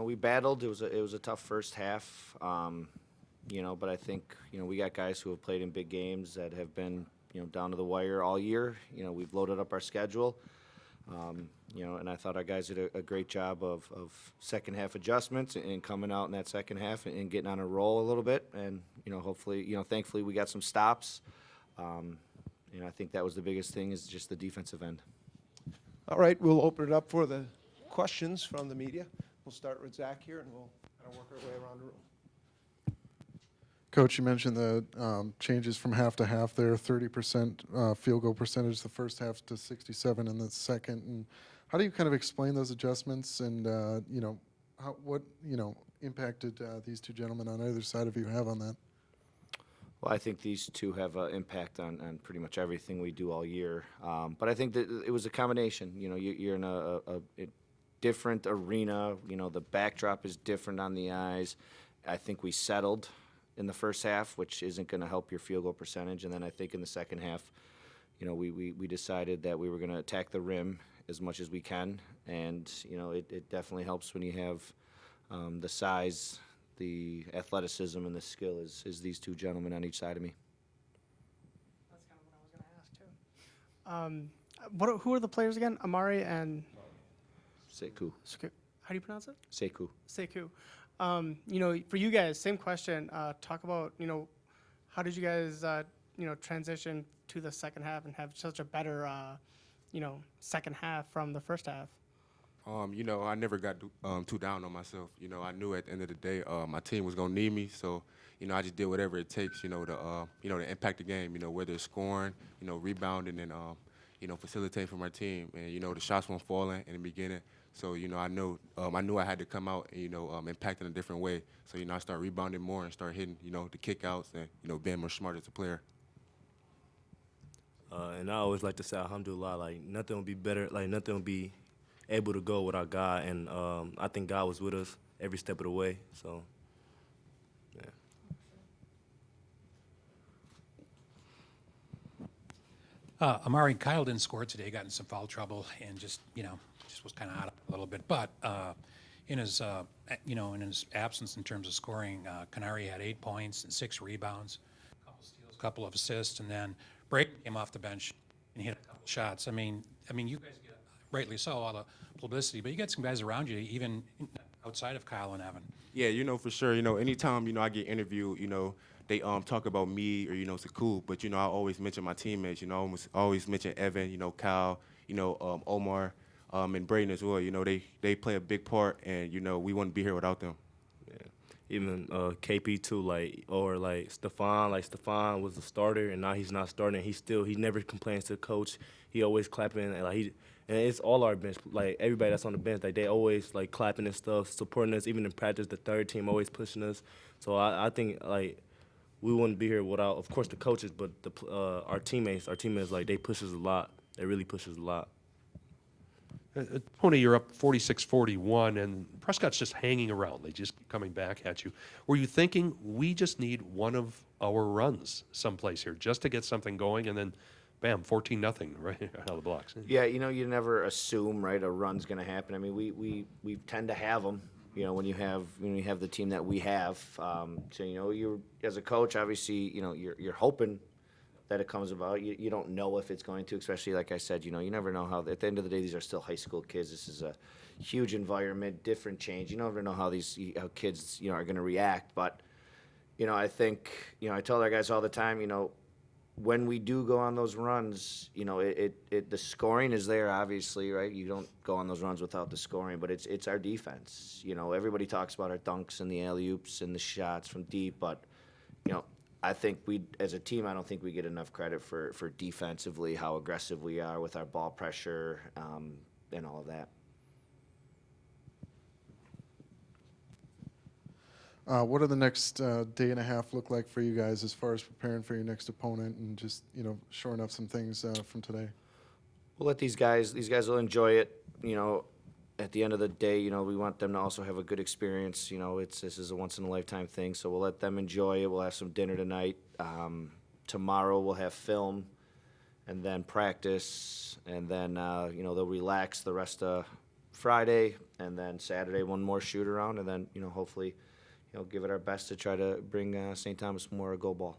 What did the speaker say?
we battled. It was a tough first half. But I think, we got guys who have played in big games that have been, down to the wire all year. We've loaded up our schedule. And I thought our guys did a great job of second half adjustments and coming out in that second half and getting on a roll a little bit. And, hopefully, thankfully we got some stops. I think that was the biggest thing, is just the defensive end. All right, we'll open it up for the questions from the media. We'll start with Zach here, and we'll kind of work our way around the room. Coach, you mentioned the changes from half to half there, 30% field goal percentage the first half to 67 in the second. And how do you kind of explain those adjustments, and what impacted these two gentlemen on either side of you have on that? Well, I think these two have an impact on pretty much everything we do all year. But I think that it was a combination. You're in a different arena. The backdrop is different on the eyes. I think we settled in the first half, which isn't going to help your field goal percentage. And then I think in the second half, we decided that we were going to attack the rim as much as we can. And, it definitely helps when you have the size, the athleticism, and the skill is these two gentlemen on each side of me. That's kind of what I was going to ask, too. Who are the players again? Amari and? Sekou. How do you pronounce it? Sekou. Sekou. For you guys, same question. Talk about, how did you guys, transition to the second half and have such a better, second half from the first half? I never got too down on myself. I knew at the end of the day my team was going to need me. So, I just did whatever it takes, to impact the game, whether it's scoring, rebounding, and, facilitating for my team. And, the shots weren't falling in the beginning. So, I knew I had to come out and, impact in a different way. So, I started rebounding more and start hitting, the kickouts and, being more smart as a player. And I always like to say, alhamdulillah, like, nothing will be better, like, nothing will be able to go without God. And I think God was with us every step of the way. So, yeah. Amari, Kyle didn't score today, got in some foul trouble, and just was kind of out a little bit. But in his absence in terms of scoring, Konneh had 8 points and 6 rebounds, a couple steals, a couple of assists, and then Brayden came off the bench and hit a couple shots. I mean, you guys get, rightly so, all the publicity, but you got some guys around you, even outside of Kyle and Evan. Yeah, for sure. Anytime, I get interviewed, they talk about me or, Sekou, but, I always mention my teammates, always mention Evan, Kyle, Omar, and Brayden as well. They play a big part, and, we wouldn't be here without them. Yeah. Even KP too, like Stefan. Like Stefan was the starter, and now he's not starting. He never complains to the coach. He always clapping, and it's all our bench. Like everybody that's on the bench, like they always like clapping and stuff, supporting us. Even in practice, the third team always pushing us. So I think like we wouldn't be here without, of course, the coaches, but our teammates. Our teammates, like, they push us a lot. They really push us a lot. Konneh, you're up 46-41, and Prescott's just hanging around. They just keep coming back at you. Were you thinking, we just need one of our runs someplace here just to get something going, and then, bam, 14-0 right out of the blocks? Yeah, you never assume, right, a run's going to happen. I mean, we tend to have them, when you have the team that we have. So, you're, as a coach, obviously, you're hoping that it comes about. You don't know if it's going to, especially like I said, you never know how, at the end of the day, these are still high school kids. This is a huge environment, different change. You never know how how kids, are going to react. But, I think, I tell our guys all the time, when we do go on those runs, the scoring is there, obviously, right? You don't go on those runs without the scoring, but it's our defense. Everybody talks about our dunks and the alley-oops and the shots from deep, but, I think as a team, I don't think we get enough credit for defensively, how aggressive we are with our ball pressure and all of that. What do the next day and a half look like for you guys as far as preparing for your next opponent and just, shoring up some things from today? We'll let these guys will enjoy it. At the end of the day, we want them to also have a good experience. This is a once-in-a-lifetime thing, so we'll let them enjoy it. We'll have some dinner tonight. Tomorrow we'll have film and then practice, and then, they'll relax the rest of Friday, and then Saturday one more shoot around, and then hopefully give it our best to try to bring St. Thomas more a goal ball.